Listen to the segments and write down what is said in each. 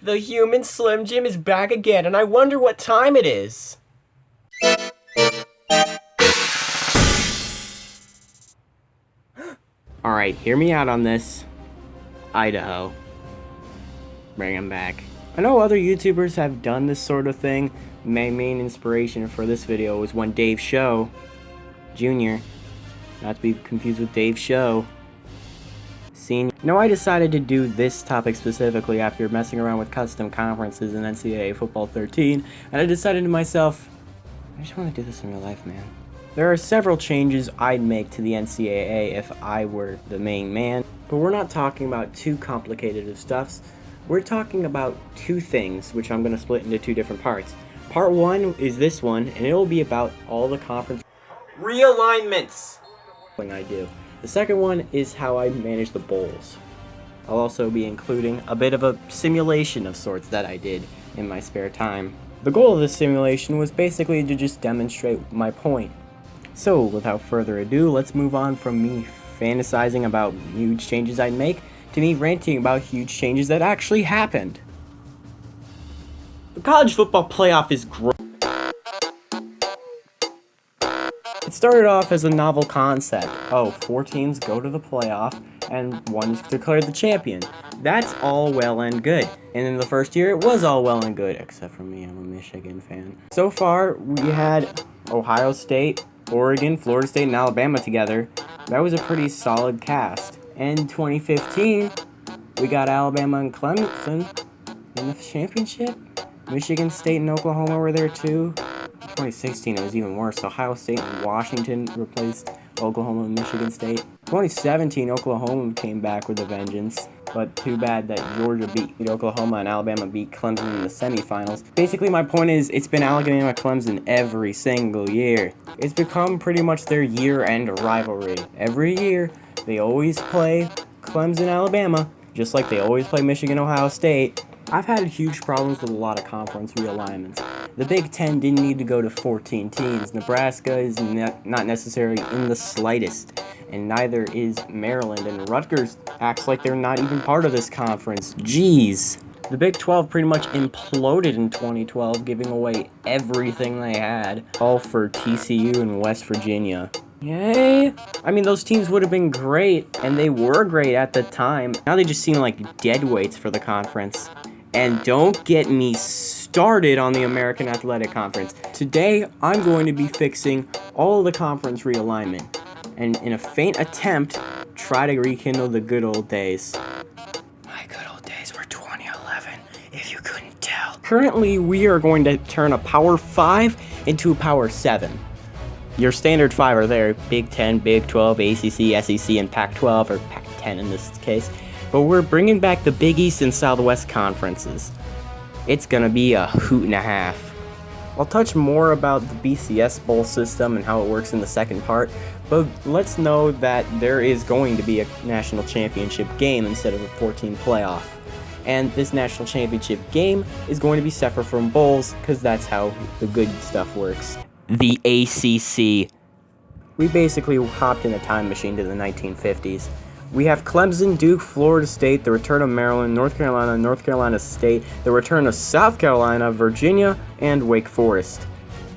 The human Slim Jim is back again, and I wonder what time it is. Alright, hear me out on this. Idaho. Bring him back. I know other YouTubers have done this sort of thing. My main inspiration for this video was when Dave Show Jr., not to be confused with Dave Show Senior. Now, I decided to do this topic specifically after messing around with custom conferences in NCAA Football 13, and I decided to myself, I just want to do this in real life, man. There are several changes I'd make to the NCAA if I were the main man, but we're not talking about too complicated of stuffs. We're talking about two things, which I'm going to split into two different parts. Part one is this one, and it'll be about all the conference realignments I do. The second one is how I manage the bowls. I'll also be including a bit of a simulation of sorts that I did in my spare time. The goal of this simulation was basically to just demonstrate my point. So, without further ado, let's move on from me fantasizing about huge changes I'd make to me ranting about huge changes that actually happened. The college football playoff is great. It started off as a novel concept. Oh, 4 teams go to the playoff, and one is declared the champion. That's all well and good. And in the first year, it was all well and good, except for me, I'm a Michigan fan. So far, we had Ohio State, Oregon, Florida State, and Alabama together. That was a pretty solid cast. In 2015, we got Alabama and Clemson in the championship. Michigan State and Oklahoma were there too. In 2016, it was even worse. Ohio State and Washington replaced Oklahoma and Michigan State. 2017, Oklahoma came back with a vengeance, but too bad that Georgia beat Oklahoma and Alabama beat Clemson in the semifinals. Basically, my point is, it's been Alabama-Clemson every single year. It's become pretty much their year-end rivalry. Every year, they always play Clemson-Alabama, just like they always play Michigan-Ohio State. I've had huge problems with a lot of conference realignments. The Big Ten didn't need to go to 14 teams. Nebraska is not necessarily in the slightest, and neither is Maryland, and Rutgers acts like they're not even part of this conference. Jeez. The Big 12 pretty much imploded in 2012, giving away everything they had, all for TCU and West Virginia. Yay! I mean, those teams would have been great, and they were great at the time. Now they just seem like deadweights for the conference. And don't get me started on the American Athletic Conference. Today, I'm going to be fixing all of the conference realignment, and in a faint attempt, try to rekindle the good old days. My good old days were 2011, if you couldn't tell. Currently, we are going to turn a Power 5 into a Power 7. Your standard 5 are there, Big 10, Big 12, ACC, SEC, and Pac-12, or Pac-10 in this case. But we're bringing back the Big East and Southwest conferences. It's gonna be a hoot and a half. I'll touch more about the BCS bowl system and how it works in the second part, but let's know that there is going to be a national championship game instead of a 14 playoff. And this national championship game is going to be separate from bowls, because that's how the good stuff works. The ACC. We basically hopped in a time machine to the 1950s. We have Clemson, Duke, Florida State, the return of Maryland, North Carolina State, the return of South Carolina, Virginia, and Wake Forest.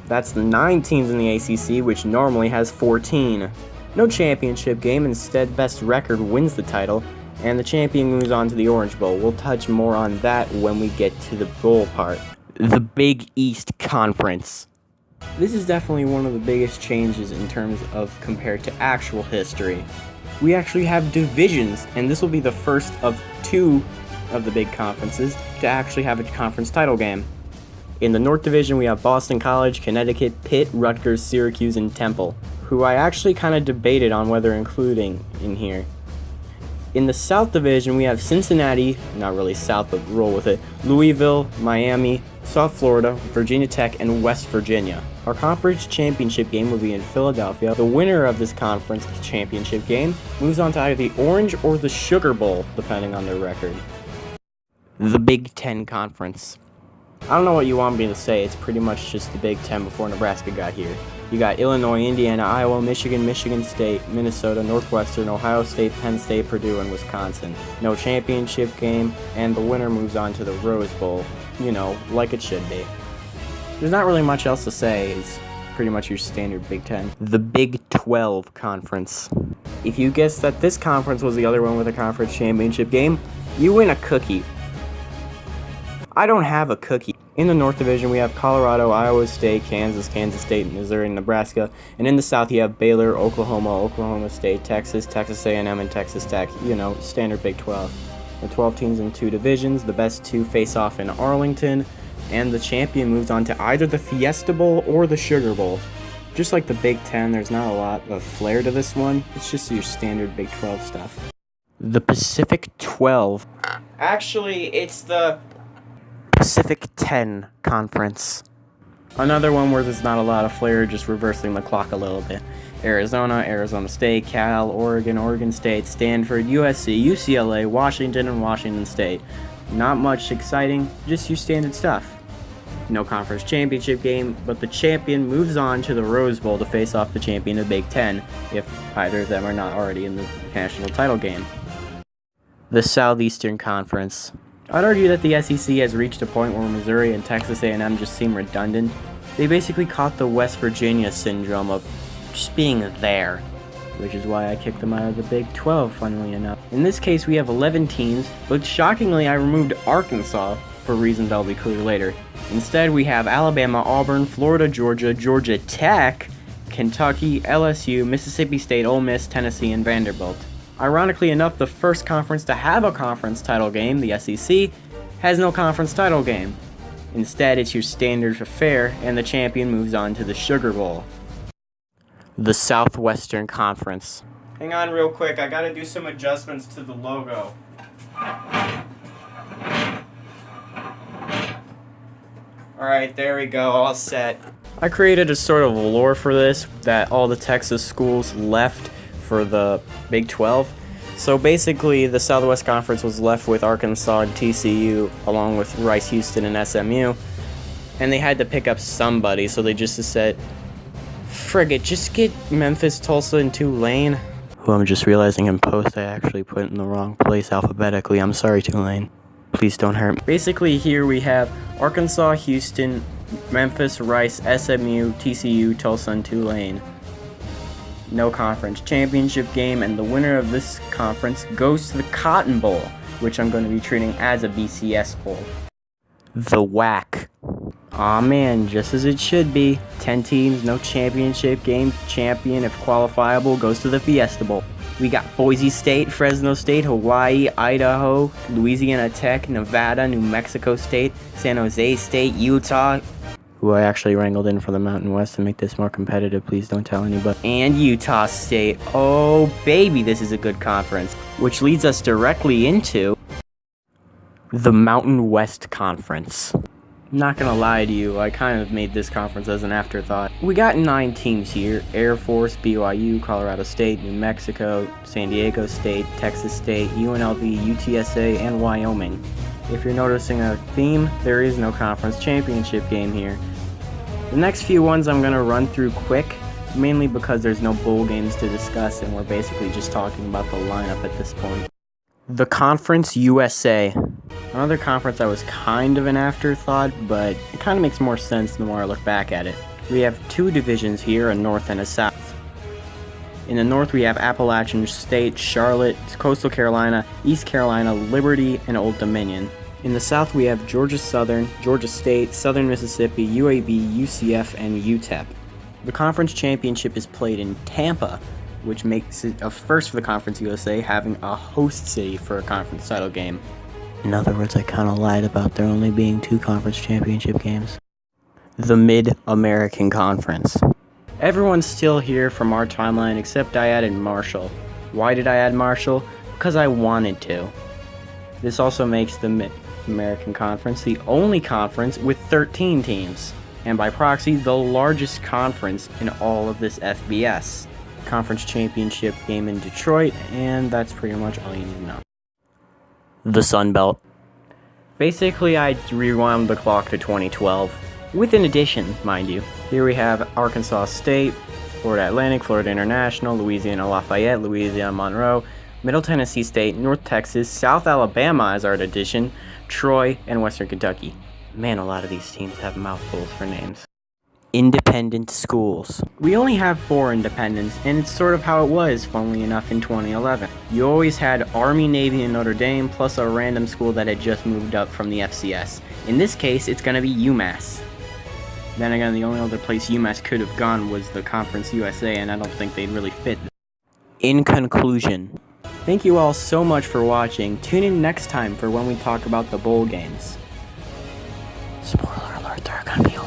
That's the 9 teams in the ACC, which normally has 14. No championship game, instead best record wins the title, and the champion moves on to the Orange Bowl. We'll touch more on that when we get to the bowl part. The Big East Conference. This is definitely one of the biggest changes in terms of compared to actual history. We actually have divisions, and this will be the first of 2 of the big conferences to actually have a conference title game. In the North Division, we have Boston College, Connecticut, Pitt, Rutgers, Syracuse, and Temple, who I actually kind of debated on whether including in here. In the South Division, we have Cincinnati, not really South, but roll with it, Louisville, Miami, South Florida, Virginia Tech, and West Virginia. Our conference championship game will be in Philadelphia. The winner of this conference championship game moves on to either the Orange or the Sugar Bowl, depending on their record. The Big Ten Conference. I don't know what you want me to say. It's pretty much just the Big Ten before Nebraska got here. You got Illinois, Indiana, Iowa, Michigan, Michigan State, Minnesota, Northwestern, Ohio State, Penn State, Purdue, and Wisconsin. No championship game, and the winner moves on to the Rose Bowl. You know, like it should be. There's not really much else to say. It's pretty much your standard Big Ten. The Big 12 Conference. If you guessed that this conference was the other one with a conference championship game, you win a cookie. I don't have a cookie. In the North Division, we have Colorado, Iowa State, Kansas, Kansas State, Missouri, and Nebraska. And in the South, you have Baylor, Oklahoma, Oklahoma State, Texas, Texas A&M, and Texas Tech. You know, standard Big 12. The 12 teams in 2 divisions. The best 2 face off in Arlington. And the champion moves on to either the Fiesta Bowl or the Sugar Bowl. Just like the Big 10, there's not a lot of flair to this one. It's just your standard Big 12 stuff. The Pacific 12. Actually, it's the Pacific 10 Conference. Another one where there's not a lot of flair, just reversing the clock a little bit. Arizona, Arizona State, Cal, Oregon, Oregon State, Stanford, USC, UCLA, Washington, and Washington State. Not much exciting, just your standard stuff. No conference championship game, but the champion moves on to the Rose Bowl to face off the champion of the Big Ten, if either of them are not already in the national title game. The Southeastern Conference. I'd argue that the SEC has reached a point where Missouri and Texas A&M just seem redundant. They basically caught the West Virginia syndrome of just being there, which is why I kicked them out of the Big 12, funnily enough. In this case, we have 11 teams, but shockingly, I removed Arkansas for reasons I'll be clear later. Instead, we have Alabama, Auburn, Florida, Georgia, Georgia Tech, Kentucky, LSU, Mississippi State, Ole Miss, Tennessee, and Vanderbilt. Ironically enough, the first conference to have a conference title game, the SEC, has no conference title game. Instead, it's your standard affair, and the champion moves on to the Sugar Bowl. The Southwestern Conference. Hang on real quick, I gotta do some adjustments to the logo. Alright, there we go, all set. I created a sort of lore for this, that all the Texas schools left for the Big 12. So basically, the Southwest Conference was left with Arkansas and TCU, along with Rice, Houston, and SMU. And they had to pick up somebody, so they just said, frig it, just get Memphis, Tulsa, and Tulane. Who I'm just realizing in post I actually put in the wrong place alphabetically. I'm sorry, Tulane. Please don't hurt me. Basically, here we have Arkansas, Houston, Memphis, Rice, SMU, TCU, Tulsa, and Tulane. No conference championship game, and the winner of this conference goes to the Cotton Bowl, which I'm going to be treating as a BCS Bowl. The WAC. Aw man, just as it should be. 10 teams, no championship game. Champion, if qualifiable, goes to the Fiesta Bowl. We got Boise State, Fresno State, Hawaii, Idaho, Louisiana Tech, Nevada, New Mexico State, San Jose State, Utah, who I actually wrangled in for the Mountain West to make this more competitive, please don't tell anybody, and Utah State. Oh baby, this is a good conference. Which leads us directly into the Mountain West Conference. Not gonna lie to you, I kind of made this conference as an afterthought. We got 9 teams here: Air Force, BYU, Colorado State, New Mexico, San Diego State, Texas State, UNLV, UTSA, and Wyoming. If you're noticing a theme, there is no conference championship game here. The next few ones I'm gonna run through quick, mainly because there's no bowl games to discuss and we're basically just talking about the lineup at this point. The Conference USA. Another conference that was kind of an afterthought, but it kind of makes more sense the more I look back at it. We have 2 divisions here, a North and a South. In the North, we have Appalachian State, Charlotte, Coastal Carolina, East Carolina, Liberty, and Old Dominion. In the South, we have Georgia Southern, Georgia State, Southern Mississippi, UAB, UCF, and UTEP. The conference championship is played in Tampa, which makes it a first for the Conference USA, having a host city for a conference title game. In other words, I kind of lied about there only being 2 conference championship games. The Mid-American Conference. Everyone's still here from our timeline except I added Marshall. Why did I add Marshall? Because I wanted to. This also makes the Mid-American Conference the only conference with 13 teams, and by proxy, the largest conference in all of this FBS. Conference championship game in Detroit, and that's pretty much all you need to know. The Sun Belt. Basically, I rewound the clock to 2012, with an addition, mind you. Here we have Arkansas State, Florida Atlantic, Florida International, Louisiana Lafayette, Louisiana Monroe, Middle Tennessee State, North Texas, South Alabama as our addition, Troy, and Western Kentucky. Man, a lot of these teams have mouthfuls for names. Independent schools. We only have 4 independents, and it's sort of how it was, funnily enough, in 2011. You always had Army, Navy, and Notre Dame, plus a random school that had just moved up from the FCS. In this case, it's going to be UMass. Then again, the only other place UMass could have gone was the Conference USA, and I don't think they'd really fit. In conclusion, thank you all so much for watching. Tune in next time for when we talk about the bowl games. Spoiler alert, there are going to be a